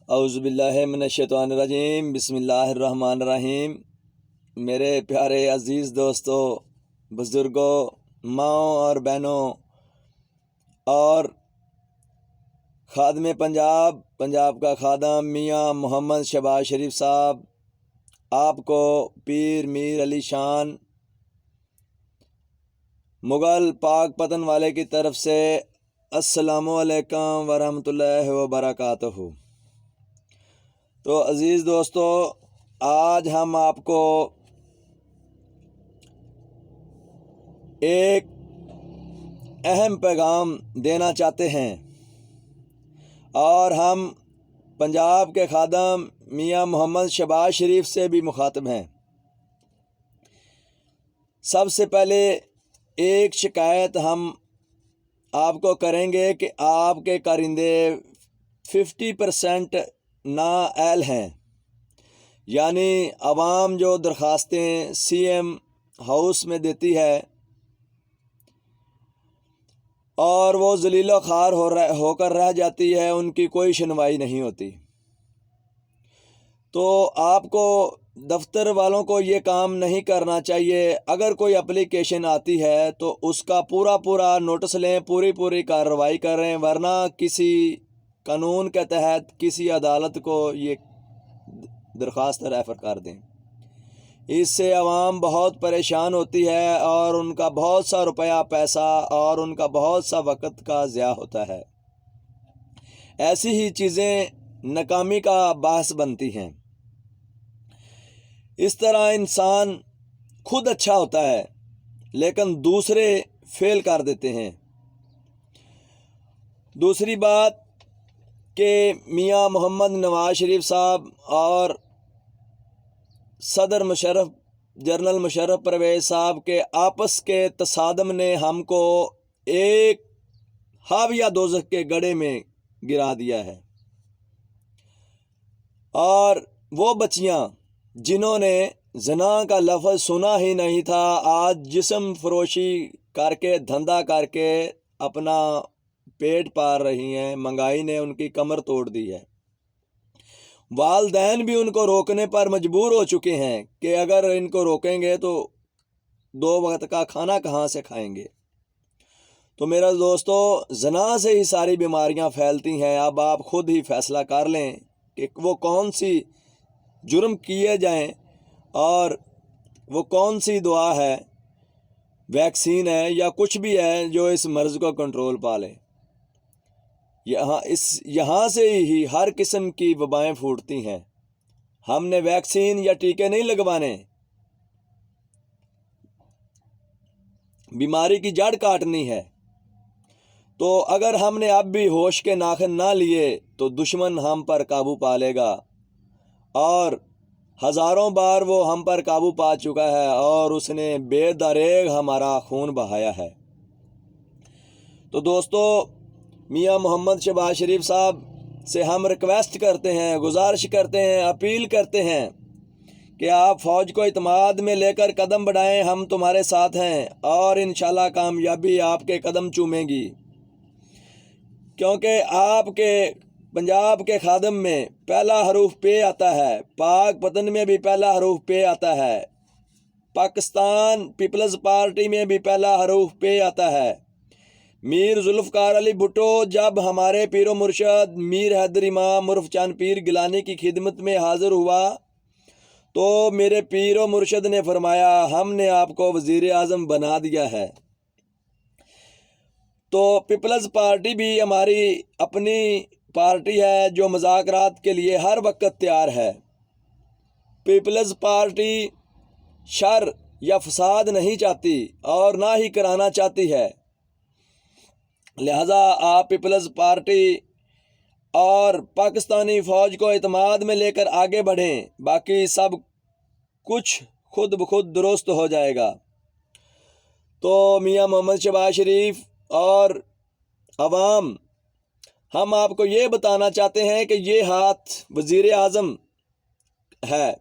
اعوذ باللہ من الشیطان الرجیم، بسم اللہ الرحمن الرحیم۔ میرے پیارے عزیز دوستوں، بزرگوں، ماؤں اور بہنوں اور خادم پنجاب کا خادم میاں محمد شہباز شریف صاحب، آپ کو پیر میر علی شان مغل پاک پتن والے کی طرف سے السلام علیکم ورحمۃ اللہ وبرکاتہ۔ تو عزیز دوستو، آج ہم آپ کو ایک اہم پیغام دینا چاہتے ہیں اور ہم پنجاب کے خادم میاں محمد شہباز شریف سے بھی مخاطب ہیں۔ سب سے پہلے ایک شکایت ہم آپ کو کریں گے کہ آپ کے کارندے 50% نااہل ہیں، یعنی عوام جو درخواستیں سی ایم ہاؤس میں دیتی ہے اور وہ ذلیل و خوار ہو کر رہ جاتی ہے، ان کی کوئی سنوائی نہیں ہوتی۔ تو آپ کو دفتر والوں کو یہ کام نہیں کرنا چاہیے۔ اگر کوئی اپلیکیشن آتی ہے تو اس کا پورا نوٹس لیں، پوری کارروائی کریں، ورنہ کسی قانون کے تحت کسی عدالت کو یہ درخواست ریفر کر دیں۔ اس سے عوام بہت پریشان ہوتی ہے اور ان کا بہت سا روپیہ پیسہ اور ان کا بہت سا وقت کا ضیاع ہوتا ہے۔ ایسی ہی چیزیں ناکامی کا باعث بنتی ہیں۔ اس طرح انسان خود اچھا ہوتا ہے لیکن دوسرے فیل کر دیتے ہیں۔ دوسری بات کہ میاں محمد نواز شریف صاحب اور صدر جنرل مشرف پرویز صاحب کے آپس کے تصادم نے ہم کو ایک حاویہ دوزخ کے گڑھے میں گرا دیا ہے، اور وہ بچیاں جنہوں نے زنا کا لفظ سنا ہی نہیں تھا، آج جسم فروشی کر کے دھندا کر کے اپنا پیٹ پال رہی ہیں۔ مہنگائی نے ان کی کمر توڑ دی ہے۔ والدین بھی ان کو روکنے پر مجبور ہو چکے ہیں کہ اگر ان کو روکیں گے تو 2 وقت کا کھانا کہاں سے کھائیں گے۔ تو میرا دوستو، زنا سے ہی ساری بیماریاں پھیلتی ہیں۔ اب آپ خود ہی فیصلہ کر لیں کہ وہ کون سی جرم کیے جائیں اور وہ کون سی دعا ہے، ویکسین ہے یا کچھ بھی ہے جو اس مرض کو کنٹرول پا لے۔ یہاں سے ہی ہر قسم کی وبائیں پھوٹتی ہیں۔ ہم نے ویکسین یا ٹیکے نہیں لگوانے، بیماری کی جڑ کاٹنی ہے۔ تو اگر ہم نے اب بھی ہوش کے ناخن نہ لیے تو دشمن ہم پر قابو پا لے گا، اور ہزاروں بار وہ ہم پر قابو پا چکا ہے اور اس نے بے دریغ ہمارا خون بہایا ہے۔ تو دوستو، میاں محمد شہباز شریف صاحب سے ہم ریکویسٹ کرتے ہیں، گزارش کرتے ہیں، اپیل کرتے ہیں کہ آپ فوج کو اعتماد میں لے کر قدم بڑھائیں۔ ہم تمہارے ساتھ ہیں اور انشاءاللہ کامیابی آپ کے قدم چومے گی، کیونکہ آپ کے پنجاب کے خادم میں پہلا حروف پے آتا ہے، پاک پتن میں بھی پہلا حروف پے آتا ہے، پاکستان پیپلز پارٹی میں بھی پہلا حروف پے آتا ہے۔ میر ذوالفقار علی بھٹو جب ہمارے پیر و مرشد میر حیدر امام عرف چاند پیر گیلانی کی خدمت میں حاضر ہوا تو میرے پیر و مرشد نے فرمایا، ہم نے آپ کو وزیر اعظم بنا دیا ہے۔ تو پیپلز پارٹی بھی ہماری اپنی پارٹی ہے جو مذاکرات کے لیے ہر وقت تیار ہے۔ پیپلز پارٹی شر یا فساد نہیں چاہتی اور نہ ہی کرانا چاہتی ہے، لہذا آپ پیپلز پارٹی اور پاکستانی فوج کو اعتماد میں لے کر آگے بڑھیں، باقی سب کچھ خود بخود درست ہو جائے گا۔ تو میاں محمد شہباز شریف اور عوام، ہم آپ کو یہ بتانا چاہتے ہیں کہ یہ ہاتھ وزیر اعظم ہے،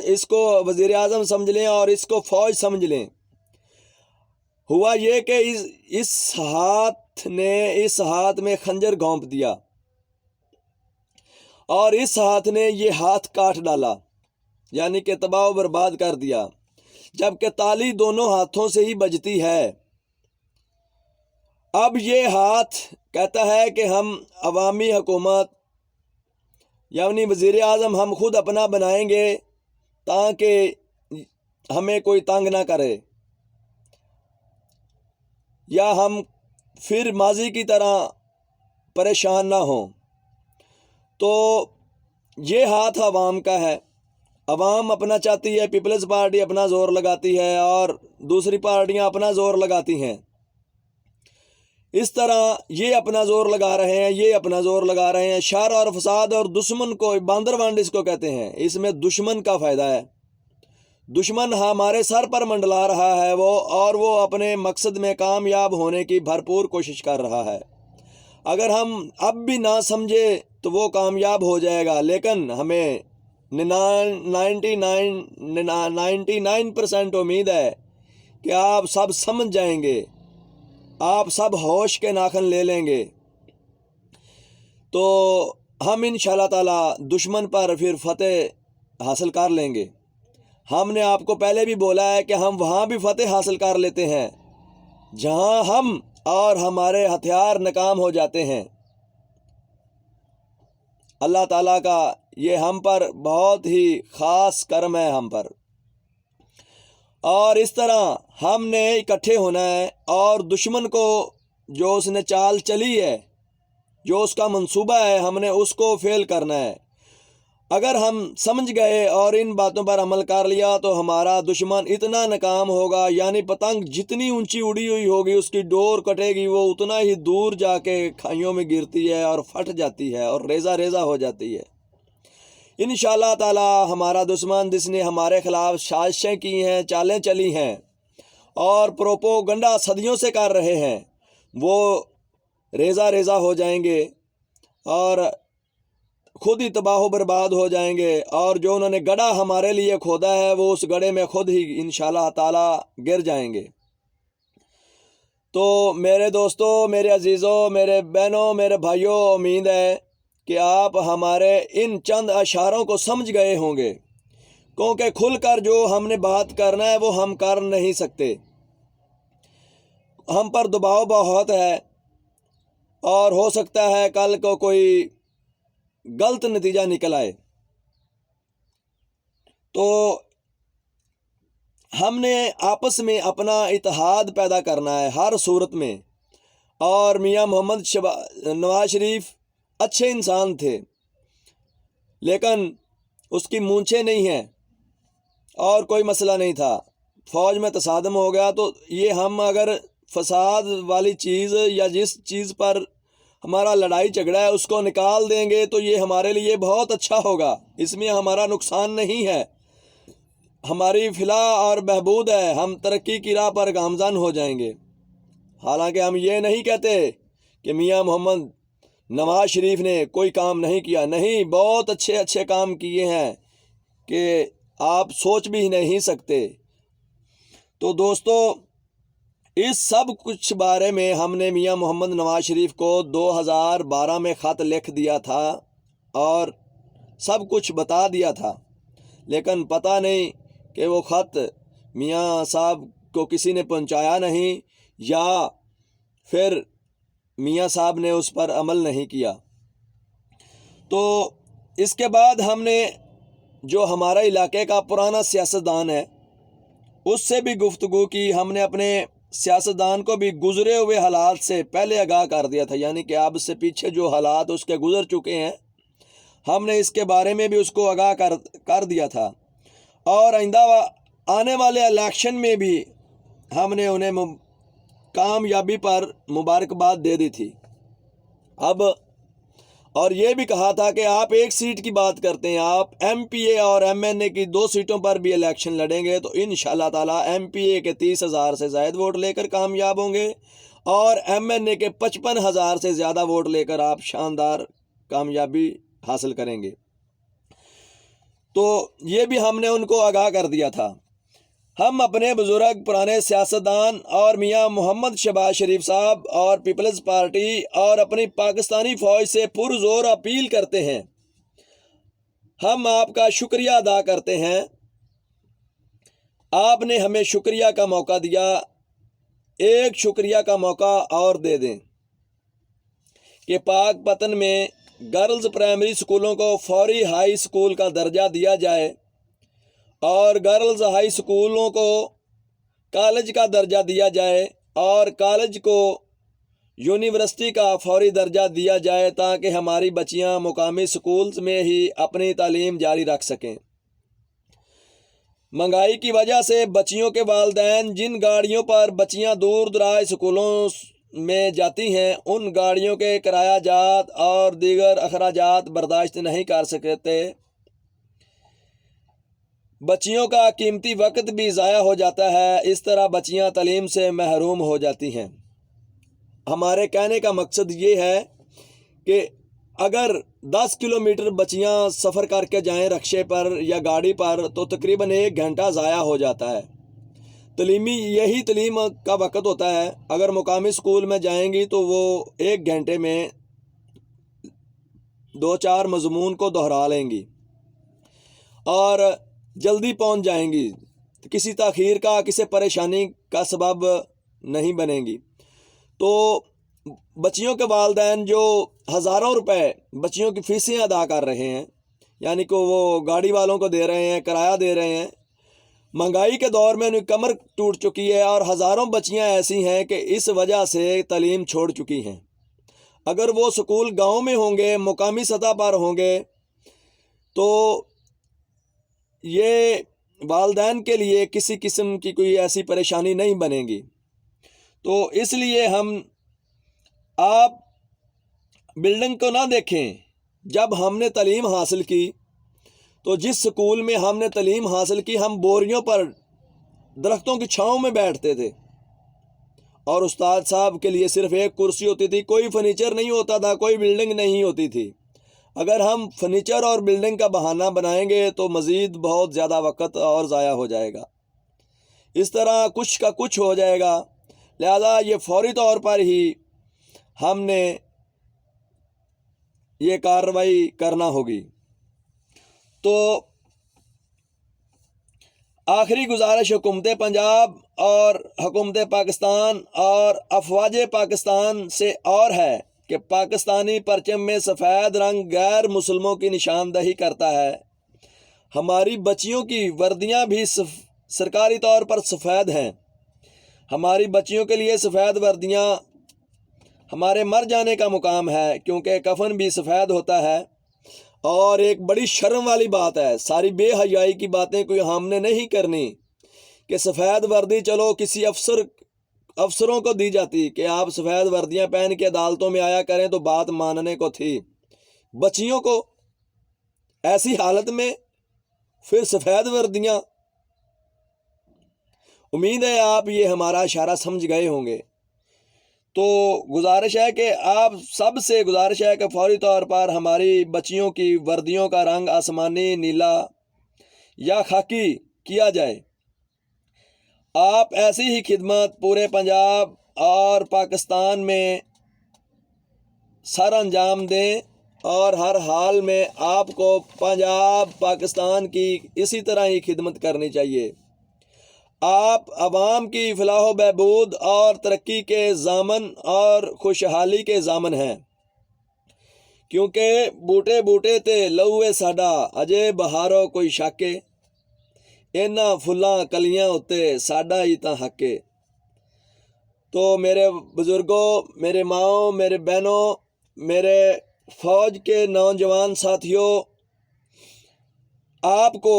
اس کو وزیر اعظم سمجھ لیں اور اس کو فوج سمجھ لیں۔ ہوا یہ کہ اس ہاتھ نے اس ہاتھ میں خنجر گھونپ دیا اور اس ہاتھ نے یہ ہاتھ کاٹ ڈالا، یعنی کہ تباہ و برباد کر دیا، جبکہ تالی دونوں ہاتھوں سے ہی بجتی ہے۔ اب یہ ہاتھ کہتا ہے کہ ہم عوامی حکومت یعنی وزیر اعظم ہم خود اپنا بنائیں گے تاکہ ہمیں کوئی تنگ نہ کرے، یا ہم پھر ماضی کی طرح پریشان نہ ہوں۔ تو یہ ہاتھ عوام کا ہے، عوام اپنا چاہتی ہے، پیپلز پارٹی اپنا زور لگاتی ہے اور دوسری پارٹیاں اپنا زور لگاتی ہیں۔ اس طرح یہ اپنا زور لگا رہے ہیں، یہ اپنا زور لگا رہے ہیں، شر اور فساد اور دشمن کو باندر وانڈ اس کو کہتے ہیں، اس میں دشمن کا فائدہ ہے۔ دشمن ہمارے سر پر منڈلا رہا ہے وہ اپنے مقصد میں کامیاب ہونے کی بھرپور کوشش کر رہا ہے۔ اگر ہم اب بھی نہ سمجھے تو وہ کامیاب ہو جائے گا، لیکن ہمیں 99% امید ہے کہ آپ سب سمجھ جائیں گے، آپ سب ہوش کے ناخن لے لیں گے، تو ہم انشاءاللہ تعالی دشمن پر پھر فتح حاصل کر لیں گے۔ ہم نے آپ کو پہلے بھی بولا ہے کہ ہم وہاں بھی فتح حاصل کر لیتے ہیں جہاں ہم اور ہمارے ہتھیار ناکام ہو جاتے ہیں۔ اللہ تعالیٰ کا یہ ہم پر بہت ہی خاص کرم ہے ہم پر، اور اس طرح ہم نے اکٹھے ہونا ہے اور دشمن کو جو اس نے چال چلی ہے، جو اس کا منصوبہ ہے، ہم نے اس کو فیل کرنا ہے۔ اگر ہم سمجھ گئے اور ان باتوں پر عمل کر لیا تو ہمارا دشمن اتنا ناکام ہوگا، یعنی پتنگ جتنی اونچی اڑی ہوئی ہوگی اس کی ڈور کٹے گی، وہ اتنا ہی دور جا کے کھائیوں میں گرتی ہے اور پھٹ جاتی ہے اور ریزہ ریزہ ہو جاتی ہے۔ انشاءاللہ تعالی ہمارا دشمن جس نے ہمارے خلاف سازشیں کی ہیں، چالیں چلی ہیں اور پروپوگنڈا صدیوں سے کر رہے ہیں، وہ ریزہ ریزہ ہو جائیں گے اور خود ہی تباہ و برباد ہو جائیں گے، اور جو انہوں نے گڑھا ہمارے لیے کھودا ہے وہ اس گڑھے میں خود ہی انشاءاللہ تعالی گر جائیں گے۔ تو میرے دوستوں، میرے عزیزوں، میرے بہنوں، میرے بھائیوں، امید ہے کہ آپ ہمارے ان چند اشاروں کو سمجھ گئے ہوں گے، کیونکہ کھل کر جو ہم نے بات کرنا ہے وہ ہم کر نہیں سکتے، ہم پر دباؤ بہت ہے اور ہو سکتا ہے کل کو کوئی غلط نتیجہ نکل آئے۔ تو ہم نے آپس میں اپنا اتحاد پیدا کرنا ہے ہر صورت میں، اور میاں محمد نواز شریف اچھے انسان تھے، لیکن اس کی مونچھیں نہیں ہیں اور کوئی مسئلہ نہیں تھا، فوج میں تصادم ہو گیا، تو یہ ہم اگر فساد والی چیز یا جس چیز پر ہمارا لڑائی جھگڑا ہے اس کو نکال دیں گے تو یہ ہمارے لیے بہت اچھا ہوگا، اس میں ہمارا نقصان نہیں ہے، ہماری فلاح اور بہبود ہے، ہم ترقی کی راہ پر گامزن ہو جائیں گے۔ حالانکہ ہم یہ نہیں کہتے کہ میاں محمد نواز شریف نے کوئی کام نہیں کیا، نہیں، بہت اچھے اچھے کام کیے ہیں کہ آپ سوچ بھی نہیں سکتے۔ تو دوستو، اس سب کچھ بارے میں ہم نے میاں محمد نواز شریف کو 2012 میں خط لکھ دیا تھا اور سب کچھ بتا دیا تھا، لیکن پتہ نہیں کہ وہ خط میاں صاحب کو کسی نے پہنچایا نہیں یا پھر میاں صاحب نے اس پر عمل نہیں کیا۔ تو اس کے بعد ہم نے جو ہمارا علاقے کا پرانا سیاستدان ہے اس سے بھی گفتگو کی، ہم نے اپنے سیاستدان کو بھی گزرے ہوئے حالات سے پہلے آگاہ کر دیا تھا، یعنی کہ اب سے پیچھے جو حالات اس کے گزر چکے ہیں ہم نے اس کے بارے میں بھی اس کو آگاہ کر دیا تھا، اور آئندہ آنے والے الیکشن میں بھی ہم نے انہیں کامیابی پر مبارکباد دے دی تھی۔ اب اور یہ بھی کہا تھا کہ آپ ایک سیٹ کی بات کرتے ہیں، آپ ایم پی اے اور ایم این اے کی 2 سیٹوں پر بھی الیکشن لڑیں گے تو انشاءاللہ تعالی ایم پی اے کے 30,000 سے زائد ووٹ لے کر کامیاب ہوں گے اور ایم این اے کے 55,000 سے زیادہ ووٹ لے کر آپ شاندار کامیابی حاصل کریں گے۔ تو یہ بھی ہم نے ان کو آگاہ کر دیا تھا۔ ہم اپنے بزرگ پرانے سیاستدان اور میاں محمد شہباز شریف صاحب اور پیپلز پارٹی اور اپنی پاکستانی فوج سے پرزور اپیل کرتے ہیں ہم آپ کا شکریہ ادا کرتے ہیں، آپ نے ہمیں شکریہ کا موقع دیا، ایک شکریہ کا موقع اور دے دیں کہ پاک پتن میں گرلز پرائمری سکولوں کو فوری ہائی سکول کا درجہ دیا جائے اور گرلز ہائی سکولوں کو کالج کا درجہ دیا جائے اور کالج کو یونیورسٹی کا فوری درجہ دیا جائے تاکہ ہماری بچیاں مقامی سکولز میں ہی اپنی تعلیم جاری رکھ سکیں۔ مہنگائی کی وجہ سے بچیوں کے والدین جن گاڑیوں پر بچیاں دور دراز سکولوں میں جاتی ہیں ان گاڑیوں کے کرایہ جات اور دیگر اخراجات برداشت نہیں کر سکتے۔ بچیوں کا قیمتی وقت بھی ضائع ہو جاتا ہے، اس طرح بچیاں تعلیم سے محروم ہو جاتی ہیں۔ ہمارے کہنے کا مقصد یہ ہے کہ اگر 10 کلومیٹر بچیاں سفر کر کے جائیں رکشے پر یا گاڑی پر تو تقریباً 1 گھنٹہ ضائع ہو جاتا ہے۔ یہی تعلیم کا وقت ہوتا ہے۔ اگر مقامی اسکول میں جائیں گی تو وہ 1 گھنٹے میں 2-4 مضمون کو دہرا لیں گی اور جلدی پہنچ جائیں گی، کسی تاخیر کا کسی پریشانی کا سبب نہیں بنیں گی۔ تو بچیوں کے والدین جو ہزاروں روپے بچیوں کی فیسیں ادا کر رہے ہیں، یعنی کہ وہ گاڑی والوں کو دے رہے ہیں، کرایہ دے رہے ہیں، مہنگائی کے دور میں ان کی کمر ٹوٹ چکی ہے اور ہزاروں بچیاں ایسی ہیں کہ اس وجہ سے تعلیم چھوڑ چکی ہیں۔ اگر وہ سکول گاؤں میں ہوں گے، مقامی سطح پر ہوں گے تو یہ والدین کے لیے کسی قسم کی کوئی ایسی پریشانی نہیں بنے گی۔ تو اس لیے آپ بلڈنگ کو نہ دیکھیں۔ جب ہم نے تعلیم حاصل کی تو جس سکول میں ہم نے تعلیم حاصل کی ہم بوریوں پر درختوں کی چھاؤں میں بیٹھتے تھے اور استاد صاحب کے لیے صرف ایک کرسی ہوتی تھی، کوئی فرنیچر نہیں ہوتا تھا، کوئی بلڈنگ نہیں ہوتی تھی۔ اگر ہم فرنیچر اور بلڈنگ کا بہانہ بنائیں گے تو مزید بہت زیادہ وقت اور ضائع ہو جائے گا، اس طرح کچھ کا کچھ ہو جائے گا۔ لہذا یہ فوری طور پر ہی ہم نے یہ کارروائی کرنا ہوگی۔ تو آخری گزارش حکومت پنجاب اور حکومت پاکستان اور افواج پاکستان سے اور ہے کہ پاکستانی پرچم میں سفید رنگ غیر مسلموں کی نشاندہی کرتا ہے۔ ہماری بچیوں کی وردیاں بھی سرکاری طور پر سفید ہیں۔ ہماری بچیوں کے لیے سفید وردیاں ہمارے مر جانے کا مقام ہے، کیونکہ کفن بھی سفید ہوتا ہے۔ اور ایک بڑی شرم والی بات ہے، ساری بے حیائی کی باتیں کوئی ہم نے نہیں کرنی کہ سفید وردی چلو کسی افسروں کو دی جاتی کہ آپ سفید وردیاں پہن کے عدالتوں میں آیا کریں تو بات ماننے کو تھی۔ بچیوں کو ایسی حالت میں پھر سفید وردیاں۔ امید ہے آپ یہ ہمارا اشارہ سمجھ گئے ہوں گے۔ تو گزارش ہے کہ آپ سب سے گزارش ہے کہ فوری طور پر ہماری بچیوں کی وردیوں کا رنگ آسمانی، نیلا یا خاکی کیا جائے۔ آپ ایسی ہی خدمت پورے پنجاب اور پاکستان میں سر انجام دیں اور ہر حال میں آپ کو پنجاب پاکستان کی اسی طرح ہی خدمت کرنی چاہیے۔ آپ عوام کی فلاح و بہبود اور ترقی کے ضامن اور خوشحالی کے ضامن ہیں، کیونکہ بوٹے بوٹے تے لوے ساڈا اجے بہارو کوئی شاکے، اینا فلاں کلیاں اتے ساڈا ہی تاں حقے۔ تو میرے بزرگوں، میرے ماؤں، میرے بہنوں، میرے فوج کے نوجوان ساتھیوں، آپ کو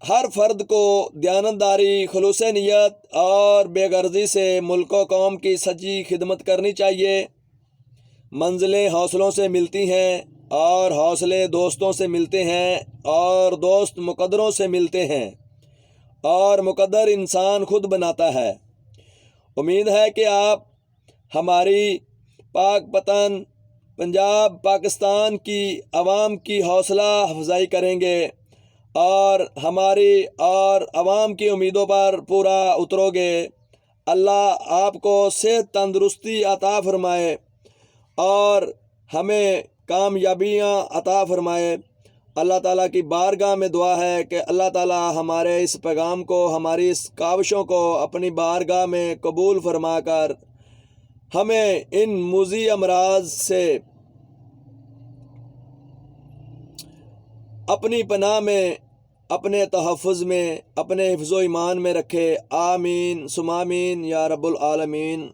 ہر فرد کو دیانتداری، خلوص نیت اور بے غرضی سے ملک و قوم کی سچی خدمت کرنی چاہیے۔ منزلیں حوصلوں سے ملتی ہیں اور حوصلے دوستوں سے ملتے ہیں اور دوست مقدروں سے ملتے ہیں اور مقدر انسان خود بناتا ہے۔ امید ہے کہ آپ ہماری پاک پتن پنجاب پاکستان کی عوام کی حوصلہ افزائی کریں گے اور ہماری اور عوام کی امیدوں پر پورا اترو گے۔ اللہ آپ کو صحت تندرستی عطا فرمائے اور ہمیں کامیابیاں عطا فرمائے۔ اللہ تعالیٰ کی بارگاہ میں دعا ہے کہ اللہ تعالیٰ ہمارے اس پیغام کو، ہماری اس کاوشوں کو اپنی بارگاہ میں قبول فرما کر ہمیں ان موذی امراض سے اپنی پناہ میں، اپنے تحفظ میں، اپنے حفظ و ایمان میں رکھے۔ آمین ثم آمین یا رب العالمین۔